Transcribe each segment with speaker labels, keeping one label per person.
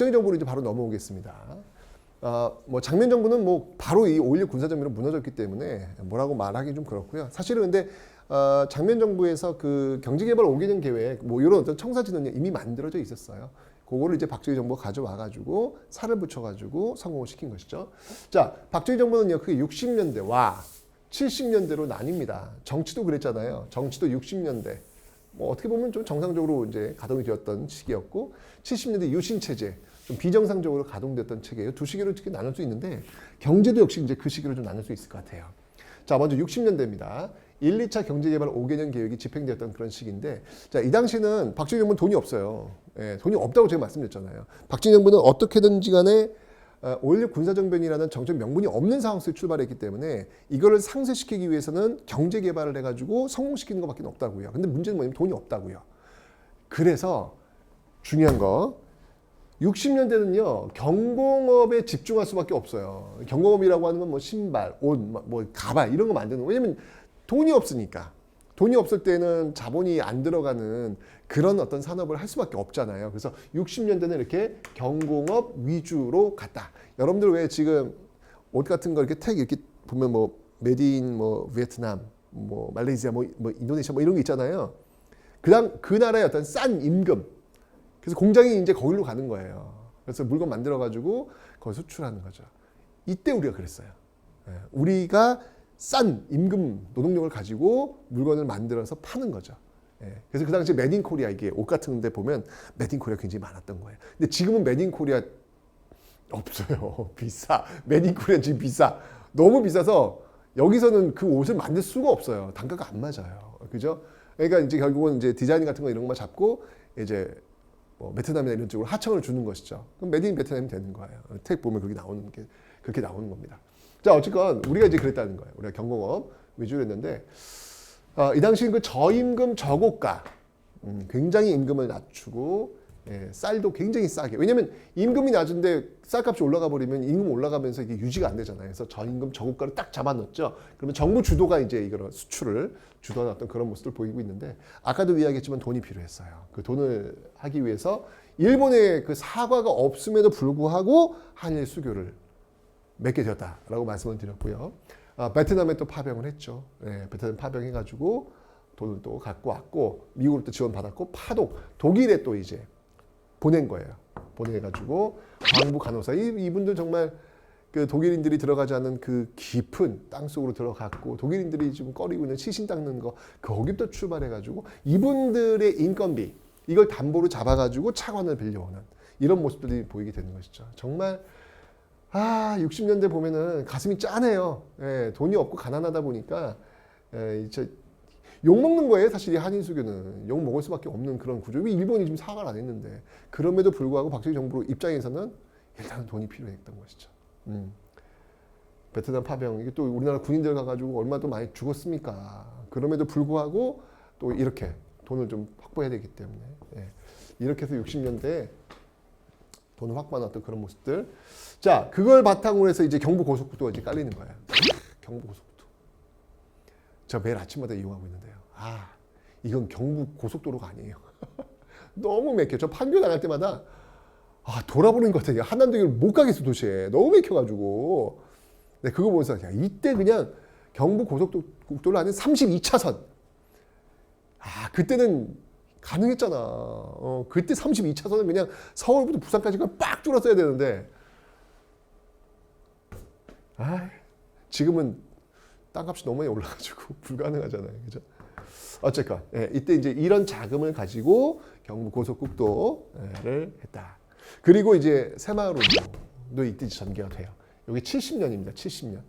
Speaker 1: 박정희 정부로 이제 바로 넘어오겠습니다. 뭐 장면 정부는 뭐 바로 이 5.16 군사정비로 무너졌기 때문에 뭐라고 말하기 좀 그렇고요. 사실은 근데 장면 정부에서 그 경제개발 5개년 계획 뭐 이런 어떤 청사진은 이미 만들어져 있었어요. 그거를 이제 박정희 정부가 가져와가지고 살을 붙여가지고 성공을 시킨 것이죠. 자, 박정희 정부는요, 그게 60년대와 70년대로 나뉩니다. 정치도 그랬잖아요. 정치도 60년대. 뭐 어떻게 보면 좀 정상적으로 이제 가동이 되었던 시기였고, 70년대 유신 체제, 좀 비정상적으로 가동됐던 체계예요. 두 시기로 이렇게 나눌 수 있는데, 경제도 역시 이제 그 시기로 좀 나눌 수 있을 것 같아요. 자, 먼저 60년대입니다. 1, 2차 경제개발 5개년 계획이 집행되었던 그런 시기인데, 자, 이 당시는 박정희 정부는 돈이 없어요. 예, 돈이 없다고 제가 말씀드렸잖아요. 박정희 정부는 어떻게든지 간에 5.16 군사정변이라는 정책 명분이 없는 상황 속에 출발했기 때문에 이거를 상쇄시키기 위해서는 경제개발을 해가지고 성공시키는 것밖에 없다고요. 근데 문제는 뭐냐면 돈이 없다고요. 그래서 중요한 거, 60년대는요, 경공업에 집중할 수밖에 없어요. 경공업이라고 하는 건 뭐 신발, 옷, 뭐 가발 이런 거 만드는 거. 왜냐면 돈이 없으니까. 돈이 없을 때는 자본이 안 들어가는 그런 어떤 산업을 할 수밖에 없잖아요. 그래서 60년대는 이렇게 경공업 위주로 갔다. 여러분들 왜 지금 옷 같은 거 이렇게 택 이렇게 보면 뭐 메디인 뭐 베트남, 뭐 말레이시아, 뭐 인도네시아 뭐 이런 게 있잖아요. 그다음 그 나라의 어떤 싼 임금. 그래서 공장이 이제 거기로 가는 거예요. 그래서 물건 만들어 가지고 거기 수출하는 거죠. 이때 우리가 그랬어요. 우리가 싼 임금 노동력을 가지고 물건을 만들어서 파는 거죠. 그래서 그 당시에 메드 인 코리아, 이게 옷 같은 데 보면 메드 인 코리아 굉장히 많았던 거예요. 근데 지금은 메드 인 코리아 없어요. 비싸. 메드 인 코리아 지금 비싸. 너무 비싸서 여기서는 그 옷을 만들 수가 없어요. 단가가 안 맞아요. 그죠? 그러니까 이제 결국은 이제 디자인 같은 거 이런 것만 잡고 이제 뭐 베트남이나 이런 쪽으로 하청을 주는 것이죠. 그럼 메드 인 베트남이 되는 거예요. 택 보면 그렇게 나오는 게 그렇게 나오는 겁니다. 자, 어쨌건 우리가 이제 그랬다는 거예요. 우리가 경공업 위주로 했는데 이 당시엔 그 저임금 저고가, 굉장히 임금을 낮추고 쌀도 굉장히 싸게. 왜냐면 임금이 낮은데 쌀값이 올라가 버리면 임금 올라가면서 이게 유지가 안 되잖아요. 그래서 저임금 저고가를 딱 잡아놓죠. 그러면 정부 주도가 이제 이걸 수출을 주도하는 어떤 그런 모습을 보이고 있는데, 아까도 이야기했지만 돈이 필요했어요. 그 돈을 하기 위해서 일본의 그 사과가 없음에도 불구하고 한일 수교를 맺게 되었다라고 말씀을 드렸고요. 베트남에 또 파병을 했죠. 베트남 파병해가지고 돈을 또 갖고 왔고, 미국으로 또 지원받았고, 파독, 독일에 또 이제 보낸 거예요. 보내가지고 광부 간호사, 이분들 정말 그 독일인들이 들어가지 않은 그 깊은 땅 속으로 들어갔고, 독일인들이 지금 꺼리고 있는 시신 닦는 거, 거기부터 출발해가지고 이분들의 인건비, 이걸 담보로 잡아가지고 차관을 빌려오는 이런 모습들이 보이게 되는 것이죠. 정말 60년대 보면은 가슴이 짠해요. 돈이 없고 가난하다 보니까 욕먹는 거예요. 사실 이 한인수교는 욕먹을 수밖에 없는 그런 구조. 일본이 지금 사과를 안 했는데, 그럼에도 불구하고 박정희 정부 입장에서는 일단은 돈이 필요했던 것이죠. 베트남 파병, 이게 또 우리나라 군인들 가가지고 얼마나 또 많이 죽었습니까? 그럼에도 불구하고 또 이렇게 돈을 좀 확보해야 되기 때문에 이렇게 해서 60년대에 돈을 확보하는 어떤 그런 모습들. 자, 그걸 바탕으로 해서 이제 경부 고속도로가 이제 깔리는 거예요. 경부 고속도로. 제가 매일 아침마다 이용하고 있는데요. 이건 경부 고속도로가 아니에요. 너무 막혀. 저 판교 나갈 때마다 돌아보는 것 같아요. 한남동을 못 가겠어, 도시에. 너무 막혀가지고. 네, 그거 보면서 이때 그냥 경부 고속도로 안에 32차선. 그때는 가능했잖아. 그때 32차선은 그냥 서울부터 부산까지 빡 줄었어야 되는데, 지금은 땅값이 너무 많이 올라가지고 불가능하잖아요. 그죠? 어쨌건, 이때 이제 이런 자금을 가지고 경부 고속국도를 했다. 그리고 이제 새마을운동도 이때 전개가 돼요. 여기 70년입니다. 70년.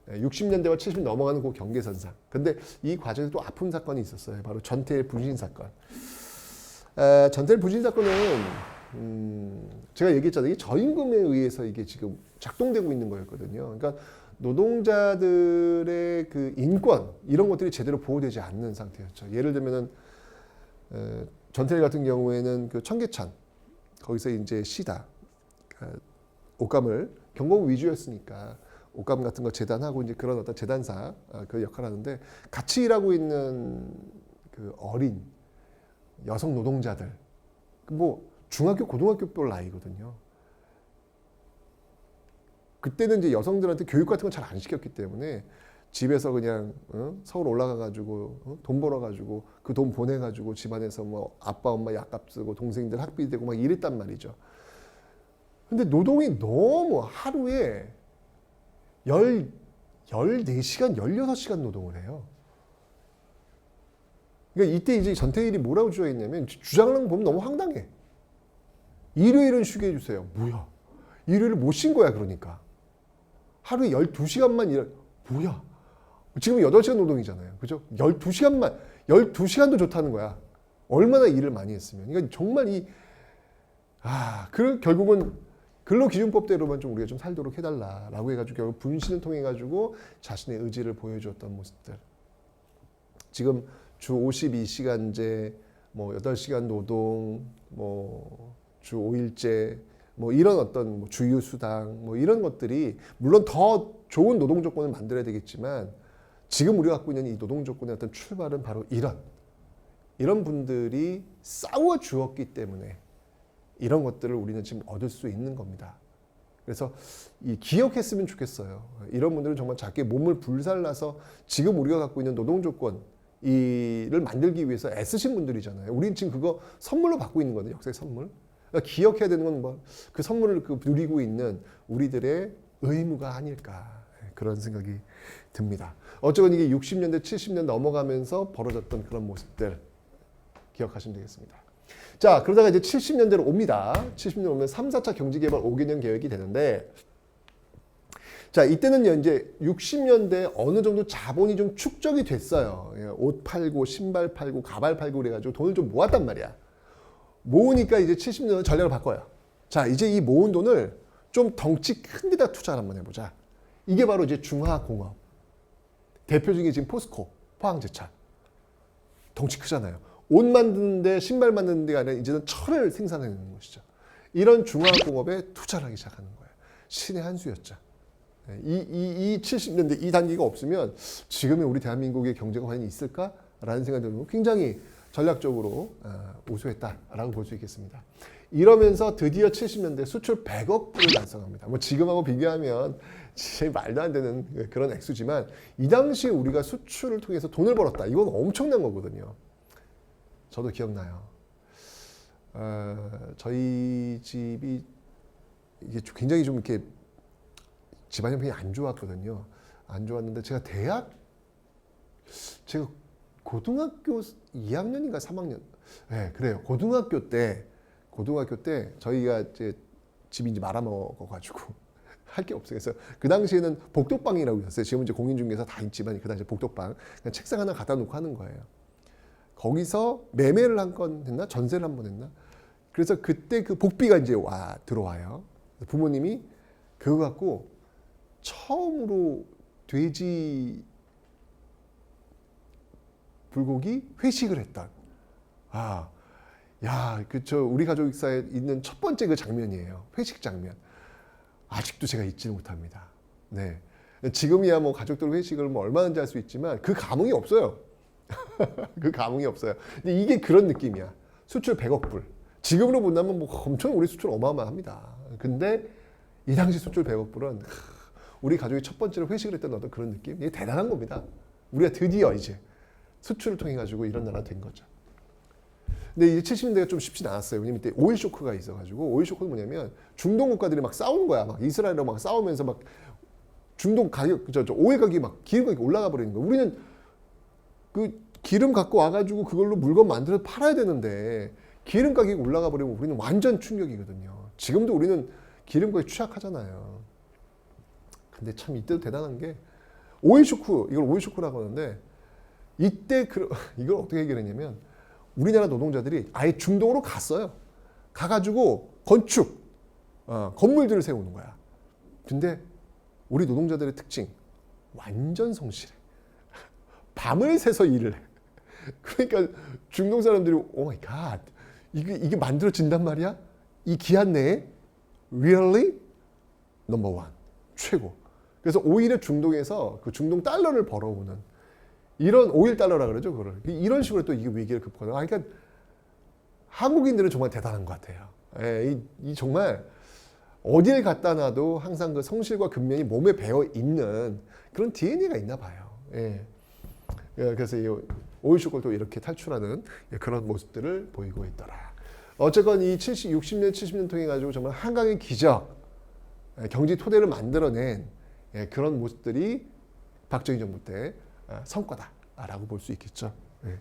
Speaker 1: 60년대와 70년 넘어가는 그 경계선상. 근데 이 과정에 또 아픈 사건이 있었어요. 바로 전태일 부신 사건. 전태일 부신 사건은 제가 얘기했잖아요. 이게 저임금에 의해서 이게 지금 작동되고 있는 거였거든요. 그러니까 노동자들의 그 인권 이런 것들이 제대로 보호되지 않는 상태였죠. 예를 들면은 전태일 같은 경우에는 그 청계천 거기서 이제 시다 옷감을 경공 위주였으니까 옷감 같은 거 재단하고 이제 그런 어떤 재단사 그 역할을 하는데, 같이 일하고 있는 그 어린 여성 노동자들, 뭐 중학교 고등학교별 나이거든요. 그때는 이제 여성들한테 교육 같은 건 잘 안 시켰기 때문에 집에서 그냥 서울 올라가가지고 돈 벌어가지고 그 돈 보내가지고 집안에서 뭐 아빠 엄마 약값 쓰고 동생들 학비 되고 막 이랬단 말이죠. 근데 노동이 너무 하루에 14시간, 16시간 노동을 해요. 그러니까 이때 이제 전태일이 뭐라고 주장했냐면, 주장하는 거 보면 너무 황당해. 일요일은 쉬게 해주세요. 뭐야? 일요일을 못 쉰 거야, 그러니까. 하루에 12시간만 뭐야? 지금 8시간 노동이잖아요. 그죠? 12시간도 좋다는 거야. 얼마나 일을 많이 했으면. 그러니까 정말 결국은 근로기준법대로만 좀 우리가 좀 살도록 해달라라고 해가지고 결국 분신을 통해 가지고 자신의 의지를 보여주었던 모습들. 지금 주 52시간제, 뭐 8시간 노동, 뭐 주 5일제, 뭐 이런 어떤 주휴수당, 뭐 이런 것들이 물론 더 좋은 노동 조건을 만들어야 되겠지만 지금 우리가 갖고 있는 이 노동 조건의 어떤 출발은 바로 이런 분들이 싸워 주었기 때문에 이런 것들을 우리는 지금 얻을 수 있는 겁니다. 그래서 기억했으면 좋겠어요. 이런 분들은 정말 자기 몸을 불살라서 지금 우리가 갖고 있는 노동 조건 이를 만들기 위해서 애쓰신 분들이잖아요. 우리는 지금 그거 선물로 받고 있는 거거든요. 역사의 선물. 그러니까 기억해야 되는 건 뭐 그 선물을 누리고 있는 우리들의 의무가 아닐까, 그런 생각이 듭니다. 어쩌면 이게 60년대, 70년 넘어가면서 벌어졌던 그런 모습들 기억하시면 되겠습니다. 자, 그러다가 이제 70년대로 옵니다. 70년 오면 3, 4차 경제개발 5개년 계획이 되는데, 자, 이때는 이제 60년대 어느 정도 자본이 좀 축적이 됐어요. 옷 팔고, 신발 팔고, 가발 팔고 그래가지고 돈을 좀 모았단 말이야. 모으니까 이제 70년은 전략을 바꿔요. 자, 이제 이 모은 돈을 좀 덩치 큰 데다 투자를 한번 해보자. 이게 바로 이제 중화공업. 대표적인 게 지금 포스코, 포항제철. 덩치 크잖아요. 옷 만드는데, 신발 만드는 데가 아니라 이제는 철을 생산해내는 것이죠. 이런 중화공업에 투자를 하기 시작하는 거예요. 신의 한 수였죠. 이 70년대 이 단계가 없으면 지금의 우리 대한민국의 경제가 과연 있을까라는 생각이 들면 굉장히 전략적으로 우수했다라고 볼 수 있겠습니다. 이러면서 드디어 70년대 수출 100억 불을 달성합니다. 뭐 지금하고 비교하면 진짜 말도 안 되는 그런 액수지만 이 당시에 우리가 수출을 통해서 돈을 벌었다. 이건 엄청난 거거든요. 저도 기억나요. 저희 집이 이게 굉장히 좀 이렇게 집안 형편이 안 좋았거든요. 안 좋았는데 제가 고등학교 2학년인가 3학년, 네, 그래요. 고등학교 때 저희가 이제 집이 이제 말아먹어가지고 할 게 없어요. 그래서 그 당시에는 복덕방이라고 있었어요. 지금 이제 공인중개사 다 있지만 그 당시에 복덕방, 그냥 책상 하나 갖다 놓고 하는 거예요. 거기서 매매를 한 건 했나? 전세를 한 번 했나? 그래서 그때 그 복비가 이제 들어와요. 부모님이 그거 갖고 처음으로 돼지 불고기 회식을 했던, 우리 가족사에 있는 첫 번째 그 장면이에요. 회식 장면. 아직도 제가 잊지를 못합니다. 네. 지금이야 뭐 가족들 회식을 뭐 얼마든지 할 수 있지만 그 감흥이 없어요. 그 감흥이 없어요. 근데 이게 그런 느낌이야. 수출 100억 불. 지금으로 본다면 뭐 엄청 우리 수출 어마어마합니다. 근데 이 당시 수출 100억 불은 우리 가족이 첫 번째로 회식을 했던 어떤 그런 느낌? 이게 대단한 겁니다. 우리가 드디어 이제 수출을 통해 가지고 이런 나라가 된 거죠. 근데 이제 70년대가 좀 쉽지 않았어요. 왜냐면 이때 오일 쇼크가 있어가지고, 오일 쇼크는 뭐냐면 중동 국가들이 막 싸우는 거야. 막 이스라엘하고 막 싸우면서 막 중동 가격, 오일 가격이 막 기름 가격이 올라가 버리는 거야. 우리는 그 기름 갖고 와가지고 그걸로 물건 만들어서 팔아야 되는데 기름 가격이 올라가 버리면 우리는 완전 충격이거든요. 지금도 우리는 기름 가격에 취약하잖아요. 근데 참 이때도 대단한 게 오일 쇼크, 이걸 오일 쇼크라고 하는데 이때 이걸 어떻게 해결했냐면 우리나라 노동자들이 아예 중동으로 갔어요. 가가지고 건축, 건물들을 세우는 거야. 근데 우리 노동자들의 특징, 완전 성실해. 밤을 새서 일을 해. 그러니까 중동 사람들이 오 마이 갓, 이게 만들어진단 말이야? 이 기한 내에? Really? 넘버 원. 최고. 그래서 오히려 중동에서 그 중동 달러를 벌어오는 이런 오일 달러라 그러죠, 그거를. 이런 식으로 또 이게 위기를 극복하는. 그러니까 한국인들은 정말 대단한 것 같아요. 이 정말 어딜 갖다 놔도 항상 그 성실과 근면이 몸에 배어 있는 그런 DNA가 있나 봐요. 예. 그래서 이 오일쇼크도 이렇게 탈출하는 그런 모습들을 보이고 있더라. 어쨌건 이 60년, 70년 통해 가지고 정말 한강의 기적, 경제 토대를 만들어낸 그런 모습들이 박정희 정부 때 성과다라고 볼 수 있겠죠. 예.